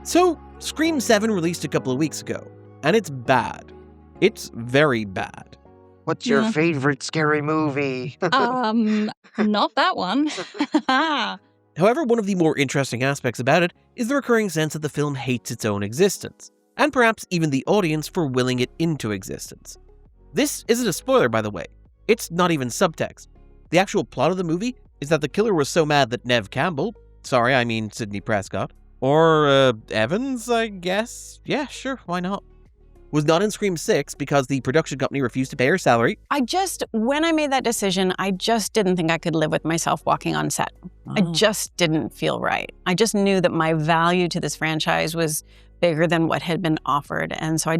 So, Scream 7 released a couple of weeks ago, and it's bad. It's very bad. What's your favorite scary movie? Not that one. However, one of the more interesting aspects about it is the recurring sense that the film hates its own existence, and perhaps even the audience for willing it into existence. This isn't a spoiler, by the way. It's not even subtext. The actual plot of the movie is that the killer was so mad that Neve Campbell, Sidney Prescott, or Evans, I guess? Yeah, sure, why not? Was not in Scream 6 because the production company refused to pay her salary. When I made that decision, I just didn't think I could live with myself walking on set. I just didn't feel right. I just knew that my value to this franchise was bigger than what had been offered. And so I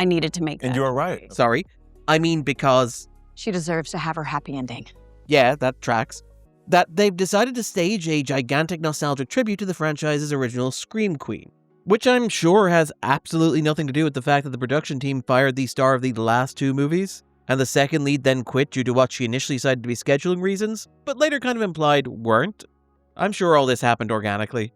needed to make that. And you're right. Sorry, I mean because... She deserves to have her happy ending. Yeah, that tracks. That they've decided to stage a gigantic nostalgic tribute to the franchise's original Scream Queen. Which I'm sure has absolutely nothing to do with the fact that the production team fired the star of the last two movies, and the second lead then quit due to what she initially cited to be scheduling reasons, but later kind of implied weren't. I'm sure all this happened organically.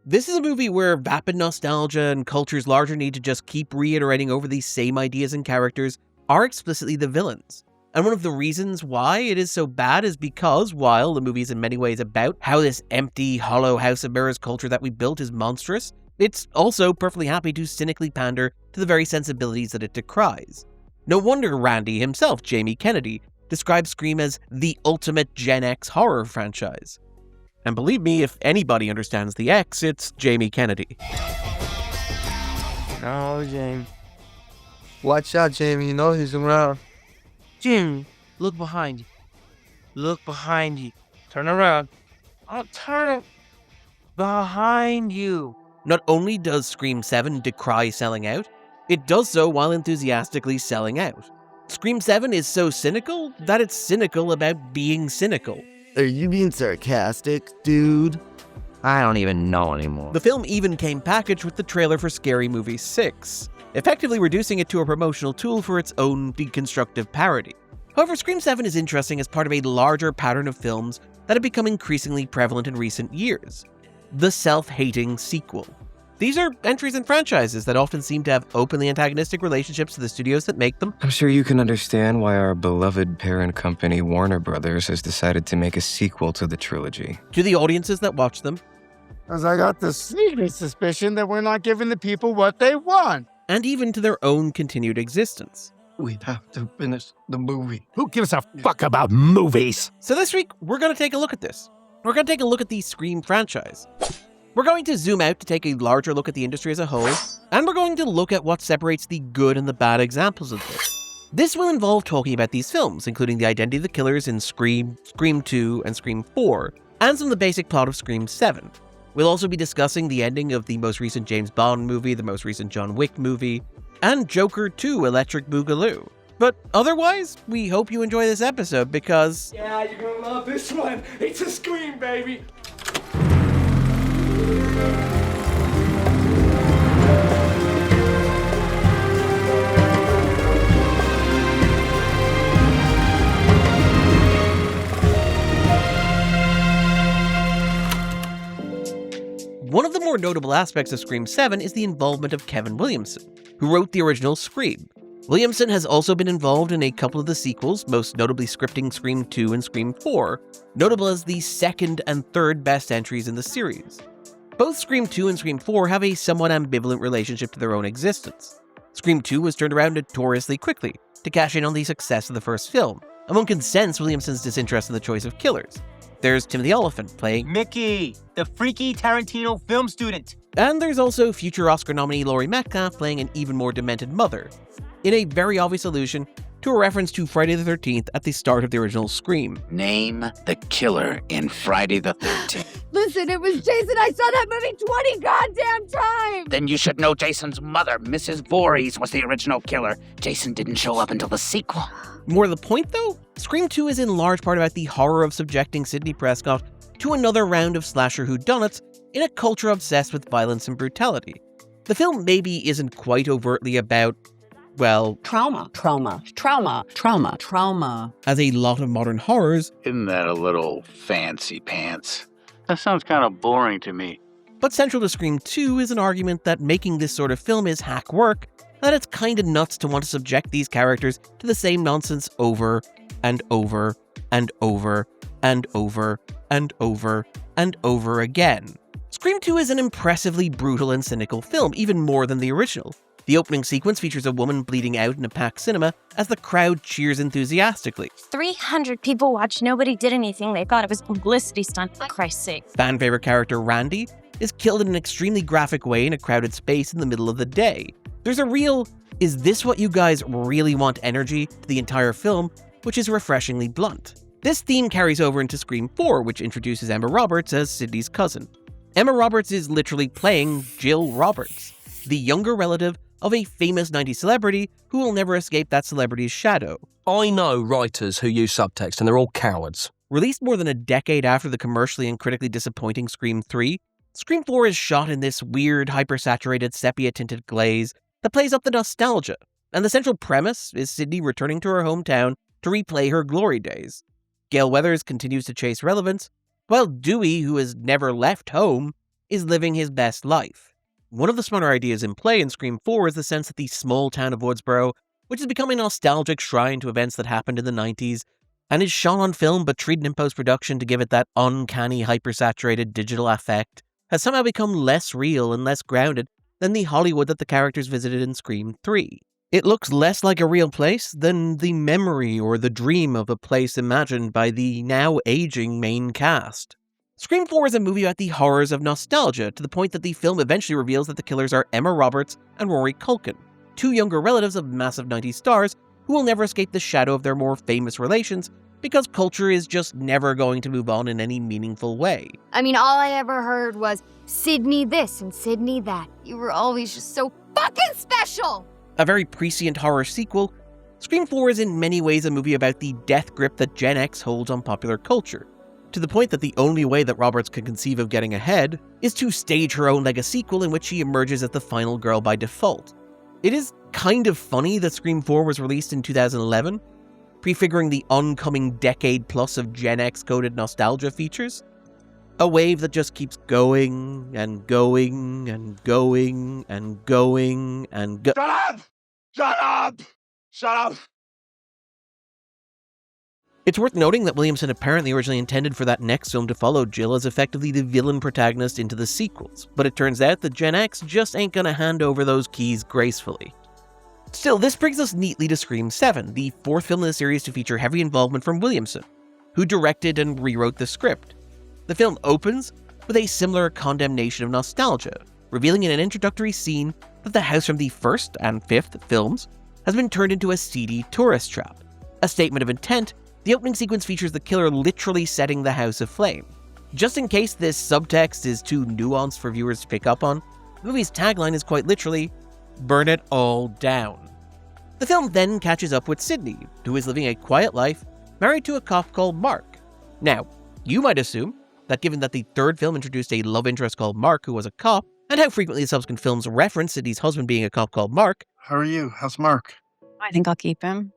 This is a movie where vapid nostalgia and culture's larger need to just keep reiterating over these same ideas and characters are explicitly the villains. And one of the reasons why it is so bad is because, while the movie is in many ways about how this empty, hollow House of Mirrors culture that we built is monstrous, it's also perfectly happy to cynically pander to the very sensibilities that it decries. No wonder Randy himself, Jamie Kennedy, describes Scream as the ultimate Gen X horror franchise. And believe me, if anybody understands the X, it's Jamie Kennedy. No, Jamie. Watch out, Jamie. You know he's around. Jamie, look behind you. Look behind you. Turn around. I'll turn behind you. Not only does Scream 7 decry selling out, it does so while enthusiastically selling out. Scream 7 is so cynical that it's cynical about being cynical. Are you being sarcastic, dude? I don't even know anymore. The film even came packaged with the trailer for Scary Movie 6, effectively reducing it to a promotional tool for its own deconstructive parody. However, Scream 7 is interesting as part of a larger pattern of films that have become increasingly prevalent in recent years. The self-hating sequel. These are entries in franchises that often seem to have openly antagonistic relationships to the studios that make them. I'm sure you can understand why our beloved parent company, Warner Brothers, has decided to make a sequel to the trilogy. To the audiences that watch them. As I got the sneaking suspicion that we're not giving the people what they want. And even to their own continued existence. We have to finish the movie. Who gives a fuck about movies? So this week, we're going to take a look at this. We're going to take a look at the Scream franchise. We're going to zoom out to take a larger look at the industry as a whole, and we're going to look at what separates the good and the bad examples of this. This will involve talking about these films, including the identity of the killers in Scream, Scream 2, and Scream 4, and some of the basic plot of Scream 7. We'll also be discussing the ending of the most recent James Bond movie, the most recent John Wick movie, and Joker 2 Electric Boogaloo. But otherwise, we hope you enjoy this episode because... Yeah, you're gonna love this one. It's a Scream, baby. One of the more notable aspects of Scream 7 is the involvement of Kevin Williamson, who wrote the original Scream. Williamson has also been involved in a couple of the sequels, most notably scripting Scream 2 and Scream 4, notable as the second and third best entries in the series. Both Scream 2 and Scream 4 have a somewhat ambivalent relationship to their own existence. Scream 2 was turned around notoriously quickly to cash in on the success of the first film, and one can sense Williamson's disinterest in the choice of killers. There's Timothy Olyphant playing Mickey, the freaky Tarantino film student. And there's also future Oscar nominee Laurie Metcalf playing an even more demented mother, in a very obvious allusion to a reference to Friday the 13th at the start of the original Scream. Name the killer in Friday the 13th. Listen, it was Jason. I saw that movie 20 goddamn times. Then you should know Jason's mother, Mrs. Voorhees, was the original killer. Jason didn't show up until the sequel. More to the point, though, Scream 2 is in large part about the horror of subjecting Sidney Prescott to another round of slasher whodunits in a culture obsessed with violence and brutality. The film maybe isn't quite overtly about, well... Trauma. As a lot of modern horrors... Isn't that a little fancy pants? That sounds kind of boring to me. But central to Scream 2 is an argument that making this sort of film is hack work, that it's kinda nuts to want to subject these characters to the same nonsense over and over and over and over and over and over again. Scream 2 is an impressively brutal and cynical film, even more than the original. The opening sequence features a woman bleeding out in a packed cinema as the crowd cheers enthusiastically. 300 people watched, nobody did anything, they thought it was a publicity stunt, for Christ's sake. Fan favorite character Randy is killed in an extremely graphic way in a crowded space in the middle of the day. There's a real, is this what you guys really want energy to the entire film, which is refreshingly blunt. This theme carries over into Scream 4, which introduces Emma Roberts as Sidney's cousin. Emma Roberts is literally playing Jill Roberts, the younger relative of a famous 90s celebrity who will never escape that celebrity's shadow. I know writers who use subtext and they're all cowards. Released more than a decade after the commercially and critically disappointing Scream 3, Scream 4 is shot in this weird, hyper-saturated, sepia-tinted glaze that plays up the nostalgia, and the central premise is Sidney returning to her hometown to replay her glory days. Gale Weathers continues to chase relevance, while Dewey, who has never left home, is living his best life. One of the smarter ideas in play in Scream 4 is the sense that the small town of Woodsboro, which has become a nostalgic shrine to events that happened in the 90s, and is shot on film but treated in post-production to give it that uncanny, hyper-saturated digital effect, has somehow become less real and less grounded than the Hollywood that the characters visited in Scream 3. It looks less like a real place than the memory or the dream of a place imagined by the now aging main cast. Scream 4 is a movie about the horrors of nostalgia, to the point that the film eventually reveals that the killers are Emma Roberts and Rory Culkin, two younger relatives of massive 90s stars who will never escape the shadow of their more famous relations because culture is just never going to move on in any meaningful way. I mean, all I ever heard was Sydney this and Sydney that. You were always just so fucking special! A very prescient horror sequel, Scream 4 is in many ways a movie about the death grip that Gen X holds on popular culture, to the point that the only way that Roberts could conceive of getting ahead is to stage her own Lego sequel in which she emerges as the final girl by default. It is kind of funny that Scream 4 was released in 2011, prefiguring the oncoming decade plus of Gen X-coded nostalgia features. A wave that just keeps going and going and going and going and Shut up! Shut up! Shut up! It's worth noting that Williamson apparently originally intended for that next film to follow Jill as effectively the villain protagonist into the sequels, but it turns out that Gen X just ain't gonna hand over those keys gracefully. Still, this brings us neatly to Scream 7, the fourth film in the series to feature heavy involvement from Williamson, who directed and rewrote the script. The film opens with a similar condemnation of nostalgia, revealing in an introductory scene that the house from the first and fifth films has been turned into a seedy tourist trap. A statement of intent, the opening sequence features the killer literally setting the house aflame. Just in case this subtext is too nuanced for viewers to pick up on, the movie's tagline is quite literally, "Burn it all down." The film then catches up with Sidney, who is living a quiet life, married to a cop called Mark. Now, you might assume that given that the third film introduced a love interest called Mark who was a cop, and how frequently the subsequent films reference Sidney's husband being a cop called Mark. How are you? How's Mark? I think I'll keep him.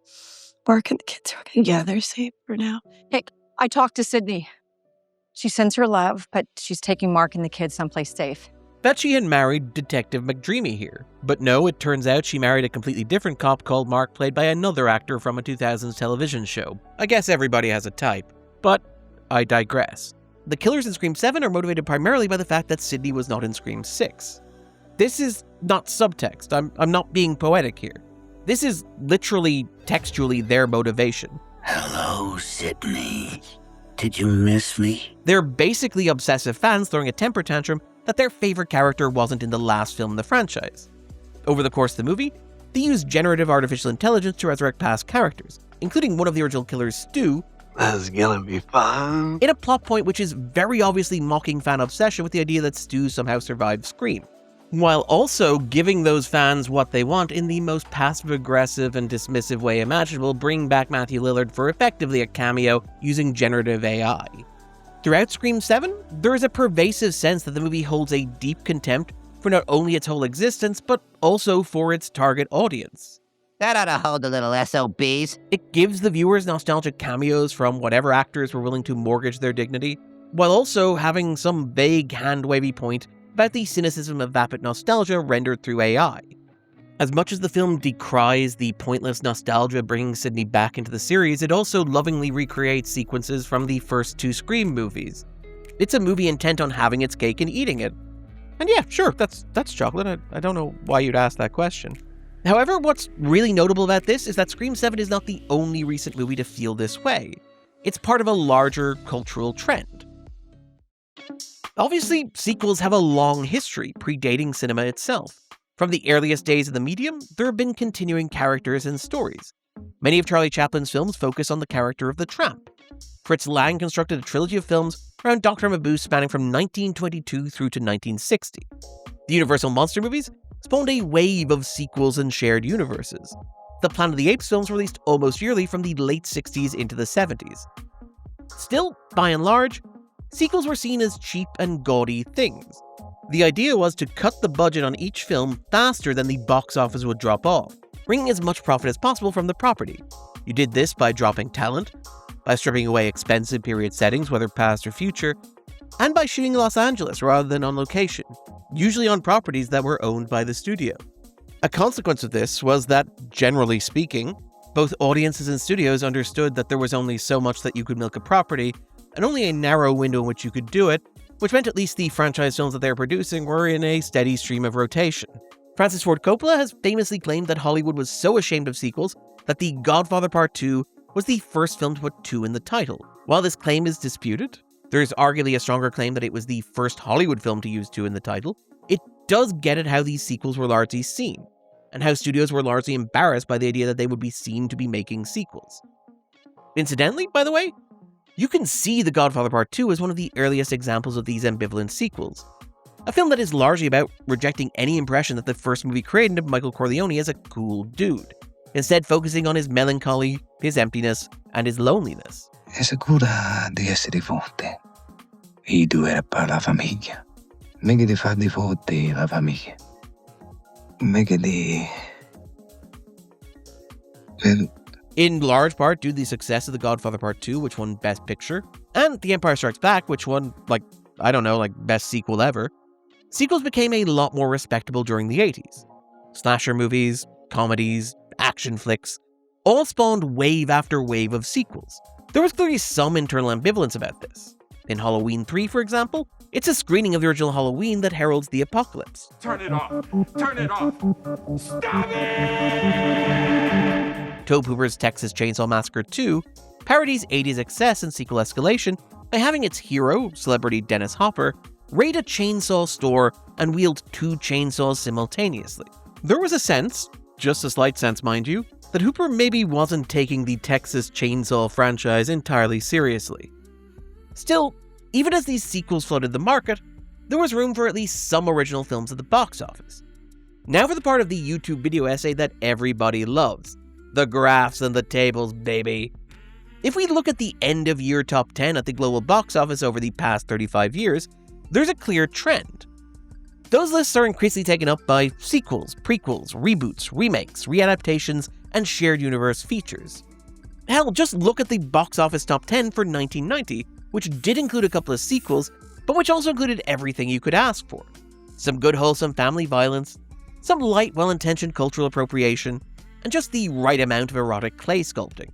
Mark and the kids are okay. Yeah, they're safe for now. Hey, I talked to Sydney. She sends her love, but she's taking Mark and the kids someplace safe. Bet she had married Detective McDreamy here. But no, it turns out she married a completely different cop called Mark, played by another actor from a 2000s television show. I guess everybody has a type. But I digress. The killers in Scream 7 are motivated primarily by the fact that Sidney was not in Scream 6. This is not subtext. I'm not being poetic here. This is literally, textually their motivation. Hello, Sidney. Did you miss me? They're basically obsessive fans throwing a temper tantrum that their favorite character wasn't in the last film in the franchise. Over the course of the movie, they use generative artificial intelligence to resurrect past characters, including one of the original killers, Stu, That's gonna be fun. in a plot point which is very obviously mocking fan obsession with the idea that Stu somehow survived Scream, while also giving those fans what they want in the most passive-aggressive and dismissive way imaginable, bring back Matthew Lillard for effectively a cameo using generative AI. Throughout Scream 7, there is a pervasive sense that the movie holds a deep contempt for not only its whole existence, but also for its target audience. That ought to hold the little SOBs. It gives the viewers nostalgic cameos from whatever actors were willing to mortgage their dignity, while also having some vague hand-wavy point about the cynicism of vapid nostalgia rendered through AI. As much as the film decries the pointless nostalgia bringing Sidney back into the series, it also lovingly recreates sequences from the first 2 Scream movies. It's a movie intent on having its cake and eating it. And yeah, sure, that's chocolate. I don't know why you'd ask that question. However, what's really notable about this is that Scream 7 is not the only recent movie to feel this way. It's part of a larger cultural trend. Obviously, sequels have a long history, predating cinema itself. From the earliest days of the medium, there have been continuing characters and stories. Many of Charlie Chaplin's films focus on the character of the tramp. Fritz Lang constructed a trilogy of films around Dr. Mabuse spanning from 1922 through to 1960. The Universal monster movies spawned a wave of sequels and shared universes. The Planet of the Apes films were released almost yearly from the late 60s into the 70s. Still, by and large, sequels were seen as cheap and gaudy things. The idea was to cut the budget on each film faster than the box office would drop off, wringing as much profit as possible from the property. You did this by dropping talent, by stripping away expensive period settings, whether past or future, and by shooting in Los Angeles rather than on location, usually on properties that were owned by the studio. A consequence of this was that, generally speaking, both audiences and studios understood that there was only so much that you could milk a property, and only a narrow window in which you could do it, which meant at least the franchise films that they were producing were in a steady stream of rotation. Francis Ford Coppola has famously claimed that Hollywood was so ashamed of sequels that The Godfather Part 2 was the first film to put 2 in the title. While this claim is disputed, there is arguably a stronger claim that it was the first Hollywood film to use 2 in the title. It does get at how these sequels were largely seen, and how studios were largely embarrassed by the idea that they would be seen to be making sequels. Incidentally, by the way, you can see The Godfather Part 2 as one of the earliest examples of these ambivalent sequels. A film that is largely about rejecting any impression that the first movie created of Michael Corleone as a cool dude, instead focusing on his melancholy, his emptiness, and his loneliness. È sicura di essere forte. I due era per la famiglia. Mica di far di forte la famiglia. Mica di... In large part due to the success of The Godfather Part 2, which won Best Picture, and The Empire Strikes Back, which won, Best Sequel Ever, sequels became a lot more respectable during the 80s. Slasher movies, comedies, action flicks, all spawned wave after wave of sequels. There was clearly some internal ambivalence about this. In Halloween 3, for example, it's a screening of the original Halloween that heralds the apocalypse. Turn it off! Turn it off! Stop it! Tobe Hooper's Texas Chainsaw Massacre 2 parodies 80s excess and sequel escalation by having its hero, celebrity Dennis Hopper, raid a chainsaw store and wield 2 chainsaws simultaneously. There was a sense, just a slight sense mind you, that Hooper maybe wasn't taking the Texas Chainsaw franchise entirely seriously. Still, even as these sequels flooded the market, there was room for at least some original films at the box office. Now for the part of the YouTube video essay that everybody loves. The graphs and the tables, baby. If we look at the end-of-year top 10 at the global box office over the past 35 years, there's a clear trend. Those lists are increasingly taken up by sequels, prequels, reboots, remakes, readaptations, and shared universe features. Hell, just look at the box office top 10 for 1990, which did include a couple of sequels, but which also included everything you could ask for. Some good wholesome family violence, some light well-intentioned cultural appropriation, and just the right amount of erotic clay sculpting.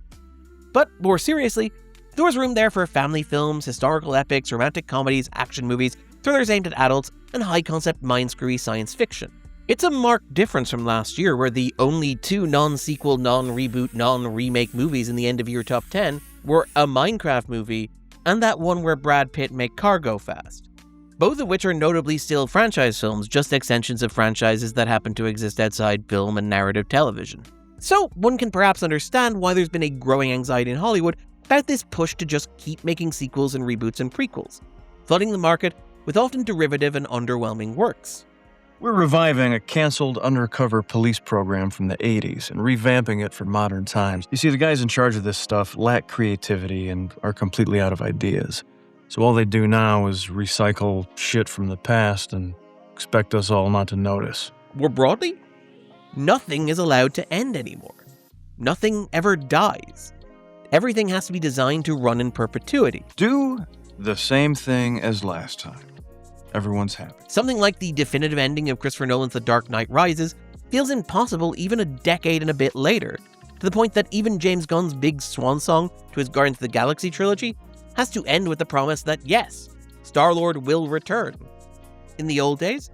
But more seriously, there was room there for family films, historical epics, romantic comedies, action movies, thrillers aimed at adults, and high-concept mind-screwy science fiction. It's a marked difference from last year, where the only 2 non-sequel, non-reboot, non-remake movies in the end-of-year top 10 were a Minecraft movie and that one where Brad Pitt made car go fast. Both of which are notably still franchise films, just extensions of franchises that happen to exist outside film and narrative television. So one can perhaps understand why there's been a growing anxiety in Hollywood about this push to just keep making sequels and reboots and prequels, flooding the market with often derivative and underwhelming works. We're reviving a canceled undercover police program from the 80s and revamping it for modern times. You see, the guys in charge of this stuff lack creativity and are completely out of ideas. So all they do now is recycle shit from the past and expect us all not to notice. More broadly, nothing is allowed to end anymore. Nothing ever dies. Everything has to be designed to run in perpetuity. Do the same thing as last time. everyone's happy. Something like the definitive ending of Christopher Nolan's The Dark Knight Rises feels impossible even a decade and a bit later, to the point that even James Gunn's big swan song to his Guardians of the Galaxy trilogy has to end with the promise that yes, Star-Lord will return. In the old days,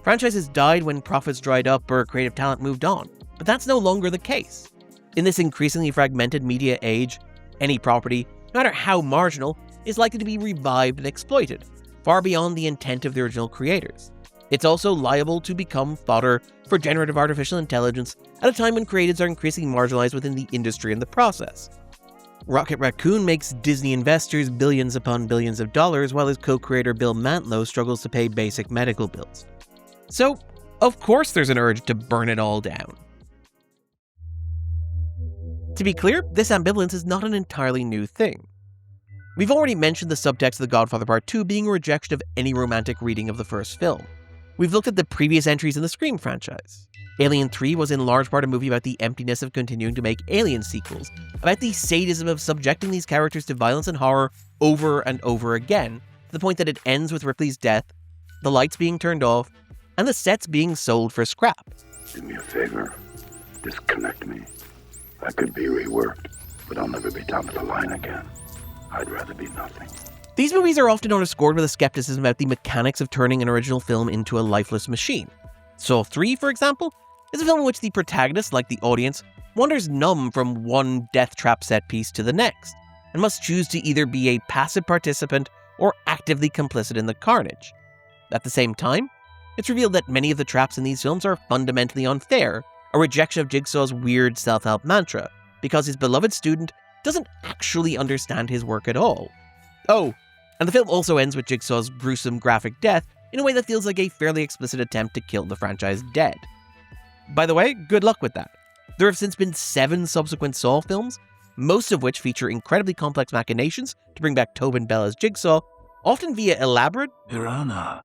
franchises died when profits dried up or creative talent moved on, but that's no longer the case. In this increasingly fragmented media age, any property, no matter how marginal, is likely to be revived and exploited, far beyond the intent of the original creators. It's also liable to become fodder for generative artificial intelligence at a time when creatives are increasingly marginalized within the industry in the process. Rocket Raccoon makes Disney investors billions upon billions of dollars, while his co-creator Bill Mantlo struggles to pay basic medical bills. So, of course there's an urge to burn it all down. To be clear, this ambivalence is not an entirely new thing. We've already mentioned the subtext of The Godfather Part 2 being a rejection of any romantic reading of the first film. We've looked at the previous entries in the Scream franchise. Alien 3 was in large part a movie about the emptiness of continuing to make Alien sequels, about the sadism of subjecting these characters to violence and horror over and over again, to the point that it ends with Ripley's death, the lights being turned off, and the sets being sold for scrap. Do me a favor, disconnect me. I could be reworked, but I'll never be top of the line again. I'd rather be nothing. These movies are often underscored with a skepticism about the mechanics of turning an original film into a lifeless machine. Saw 3, for example, is a film in which the protagonist, like the audience, wanders numb from one death trap set piece to the next, and must choose to either be a passive participant or actively complicit in the carnage. At the same time, it's revealed that many of the traps in these films are fundamentally unfair, a rejection of Jigsaw's weird self-help mantra, because his beloved student doesn't actually understand his work at all. Oh, and the film also ends with Jigsaw's gruesome graphic death in a way that feels like a fairly explicit attempt to kill the franchise dead. By the way, good luck with that. There have since been 7 subsequent Saw films, most of which feature incredibly complex machinations to bring back Tobin Bell as Jigsaw, often via elaborate, Piranha,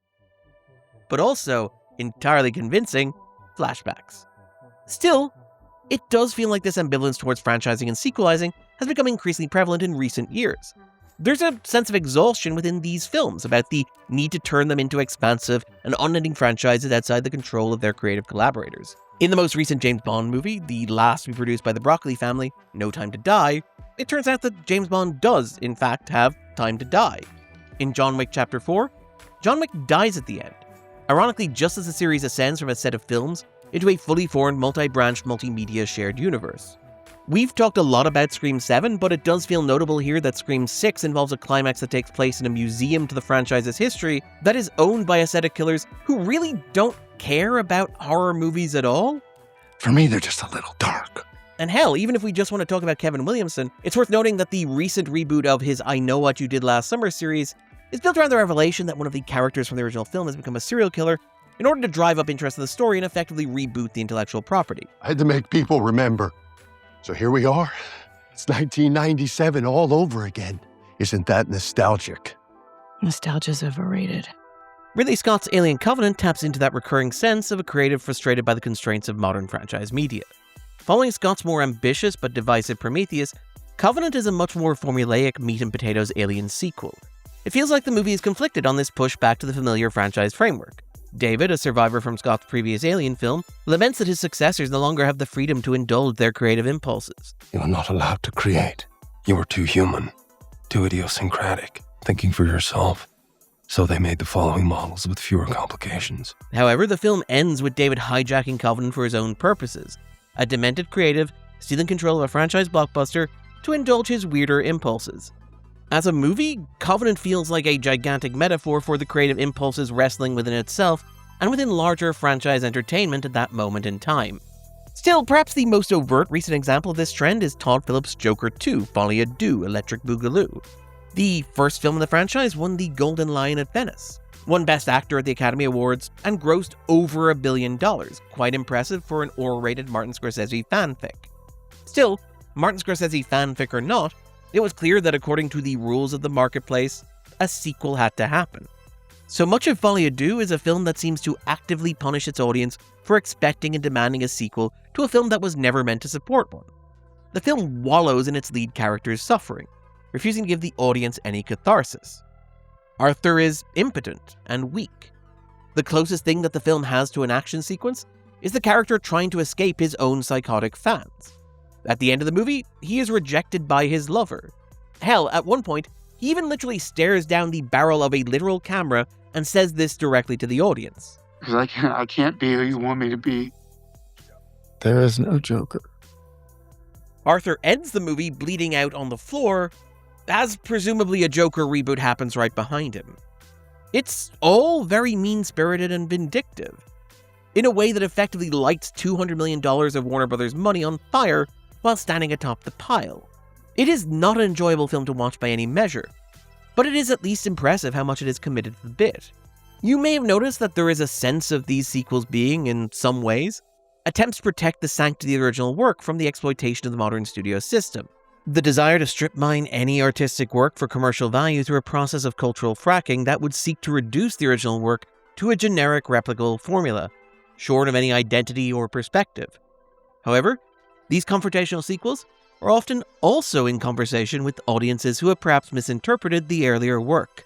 but also entirely convincing flashbacks. Still, it does feel like this ambivalence towards franchising and sequelizing has become increasingly prevalent in recent years. There's a sense of exhaustion within these films about the need to turn them into expansive and unending franchises outside the control of their creative collaborators. In the most recent James Bond movie, the last to be produced by the Broccoli family, No Time to Die, it turns out that James Bond does, in fact, have time to die. In John Wick Chapter 4, John Wick dies at the end. Ironically, just as the series ascends from a set of films into a fully formed, multi-branched, multimedia shared universe. We've talked a lot about Scream 7, but it does feel notable here that Scream 6 involves a climax that takes place in a museum to the franchise's history that is owned by a set of killers who really don't care about horror movies at all. For me, they're just a little dark. And hell, even if we just want to talk about Kevin Williamson, it's worth noting that the recent reboot of his I Know What You Did Last Summer series is built around the revelation that one of the characters from the original film has become a serial killer in order to drive up interest in the story and effectively reboot the intellectual property. I had to make people remember. So here we are. It's 1997 all over again. Isn't that nostalgic? Nostalgia's overrated. Ridley Scott's Alien Covenant taps into that recurring sense of a creative frustrated by the constraints of modern franchise media. Following Scott's more ambitious but divisive Prometheus, Covenant is a much more formulaic meat-and-potatoes Alien sequel. It feels like the movie is conflicted on this push back to the familiar franchise framework. David, a survivor from Scott's previous Alien film, laments that his successors no longer have the freedom to indulge their creative impulses. You are not allowed to create. You are too human, too idiosyncratic, thinking for yourself. So they made the following models with fewer complications. However, the film ends with David hijacking Covenant for his own purposes, a demented creative stealing control of a franchise blockbuster to indulge his weirder impulses. As a movie, Covenant feels like a gigantic metaphor for the creative impulses wrestling within itself and within larger franchise entertainment at that moment in time. Still, perhaps the most overt recent example of this trend is Todd Phillips' Joker 2, Folie, Deux, Electric Boogaloo. The first film in the franchise won the Golden Lion at Venice, won Best Actor at the Academy Awards, and grossed over $1 billion, quite impressive for an R-rated Martin Scorsese fanfic. Still, Martin Scorsese fanfic or not, it was clear that according to the rules of the marketplace, a sequel had to happen. So much of Folie à Deux is a film that seems to actively punish its audience for expecting and demanding a sequel to a film that was never meant to support one. The film wallows in its lead character's suffering, refusing to give the audience any catharsis. Arthur is impotent and weak. The closest thing that the film has to an action sequence is the character trying to escape his own psychotic fans. At the end of the movie, he is rejected by his lover. Hell, at one point, he even literally stares down the barrel of a literal camera and says this directly to the audience. Because I can't be who you want me to be. There is no Joker. Arthur ends the movie bleeding out on the floor, as presumably a Joker reboot happens right behind him. It's all very mean-spirited and vindictive, in a way that effectively lights $200 million of Warner Brothers' money on fire while standing atop the pile. It is not an enjoyable film to watch by any measure, but it is at least impressive how much it is committed to the bit. You may have noticed that there is a sense of these sequels being, in some ways, attempts to protect the sanctity of the original work from the exploitation of the modern studio system. The desire to strip mine any artistic work for commercial value through a process of cultural fracking that would seek to reduce the original work to a generic replicable formula, short of any identity or perspective. However, these confrontational sequels are often also in conversation with audiences who have perhaps misinterpreted the earlier work.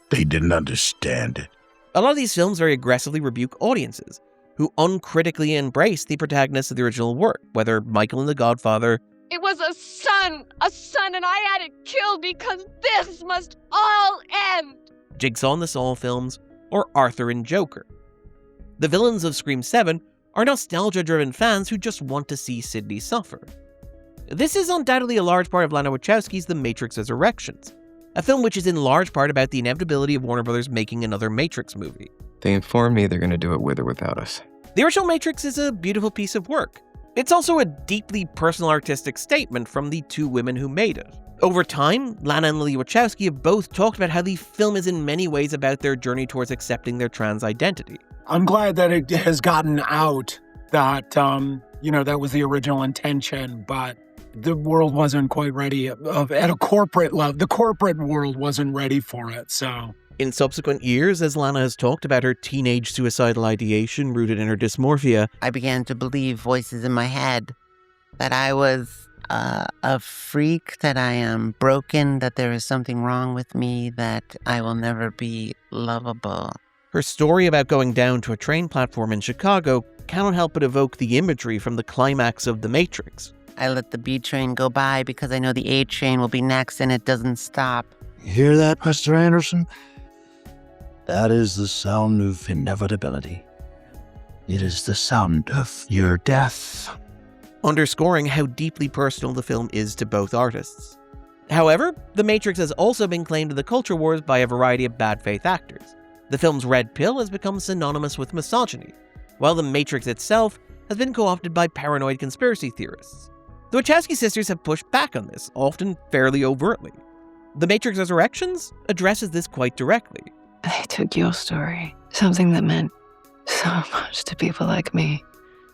They didn't understand it. A lot of these films very aggressively rebuke audiences who uncritically embrace the protagonists of the original work, whether Michael in The Godfather. It was a son, and I had it killed because this must all end. Jigsaw in the Saw films, or Arthur in Joker. The villains of Scream 7 are nostalgia-driven fans who just want to see Sidney suffer. This is undoubtedly a large part of Lana Wachowski's The Matrix Resurrections, a film which is in large part about the inevitability of Warner Brothers making another Matrix movie. They informed me they're going to do it with or without us. The original Matrix is a beautiful piece of work. It's also a deeply personal artistic statement from the two women who made it. Over time, Lana and Lily Wachowski have both talked about how the film is in many ways about their journey towards accepting their trans identity. I'm glad that it has gotten out that, that was the original intention, but the world wasn't quite ready at a corporate level. The corporate world wasn't ready for it, so. In subsequent years, as Lana has talked about her teenage suicidal ideation rooted in her dysmorphia, I began to believe voices in my head that I was a freak, that I am broken, that there is something wrong with me, that I will never be lovable. Her story about going down to a train platform in Chicago cannot help but evoke the imagery from the climax of The Matrix. I let the B train go by because I know the A train will be next and it doesn't stop. You hear that, Mr. Anderson? That is the sound of inevitability. It is the sound of your death. Underscoring how deeply personal the film is to both artists. However, The Matrix has also been claimed in the culture wars by a variety of bad faith actors. The film's red pill has become synonymous with misogyny, while The Matrix itself has been co-opted by paranoid conspiracy theorists. The Wachowski sisters have pushed back on this, often fairly overtly. The Matrix Resurrections addresses this quite directly. They took your story, something that meant so much to people like me,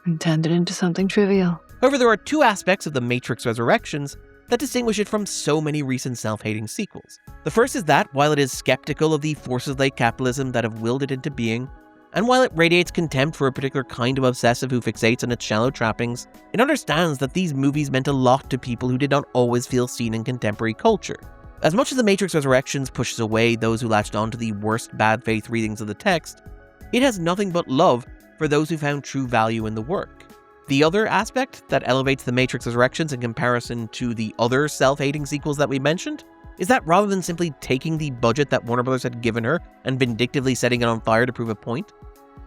and turned it into something trivial. However, there are two aspects of The Matrix Resurrections that distinguish it from so many recent self-hating sequels. The first is that, while it is skeptical of the forces like capitalism that have willed it into being, and while it radiates contempt for a particular kind of obsessive who fixates on its shallow trappings, it understands that these movies meant a lot to people who did not always feel seen in contemporary culture. As much as The Matrix Resurrections pushes away those who latched on to the worst bad faith readings of the text, it has nothing but love for those who found true value in the work. The other aspect that elevates The Matrix Resurrections in comparison to the other self-hating sequels that we mentioned is that rather than simply taking the budget that Warner Brothers had given her and vindictively setting it on fire to prove a point,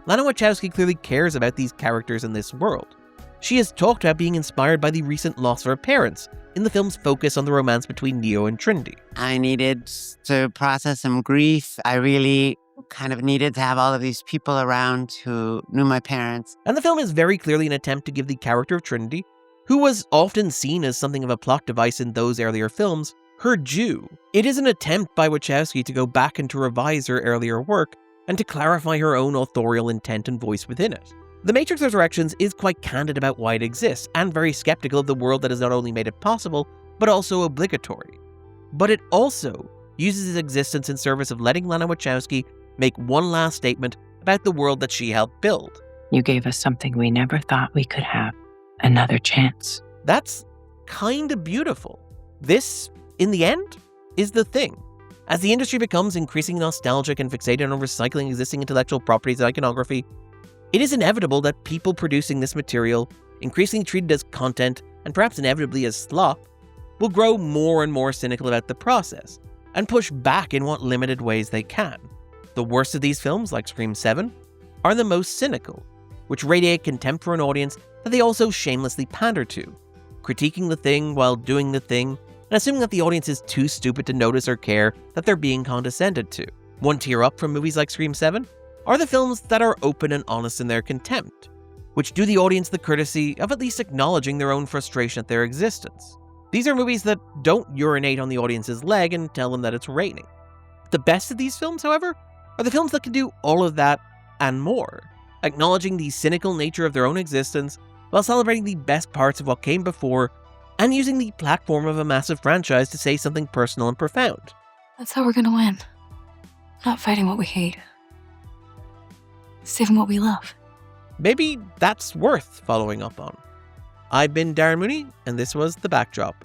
Lana Wachowski clearly cares about these characters in this world. She has talked about being inspired by the recent loss of her parents in the film's focus on the romance between Neo and Trinity. I needed to process some grief. I really kind of needed to have all of these people around who knew my parents. And the film is very clearly an attempt to give the character of Trinity, who was often seen as something of a plot device in those earlier films, her due. It is an attempt by Wachowski to go back and to revise her earlier work, and to clarify her own authorial intent and voice within it. The Matrix Resurrections is quite candid about why it exists, and very skeptical of the world that has not only made it possible, but also obligatory. But it also uses its existence in service of letting Lana Wachowski make one last statement about the world that she helped build. You gave us something we never thought we could have. Another chance. That's kinda beautiful. This, in the end, is the thing. As the industry becomes increasingly nostalgic and fixated on recycling existing intellectual properties of iconography, it is inevitable that people producing this material, increasingly treated as content and perhaps inevitably as slop, will grow more and more cynical about the process and push back in what limited ways they can. The worst of these films, like Scream 7, are the most cynical, which radiate contempt for an audience that they also shamelessly pander to, critiquing the thing while doing the thing, and assuming that the audience is too stupid to notice or care that they're being condescended to. One tier up from movies like Scream 7 are the films that are open and honest in their contempt, which do the audience the courtesy of at least acknowledging their own frustration at their existence. These are movies that don't urinate on the audience's leg and tell them that it's raining. The best of these films, however, are the films that can do all of that and more, acknowledging the cynical nature of their own existence while celebrating the best parts of what came before and using the platform of a massive franchise to say something personal and profound. That's how we're gonna win. Not fighting what we hate. Saving what we love. Maybe that's worth following up on. I've been Darren Mooney, and this was The Backdrop.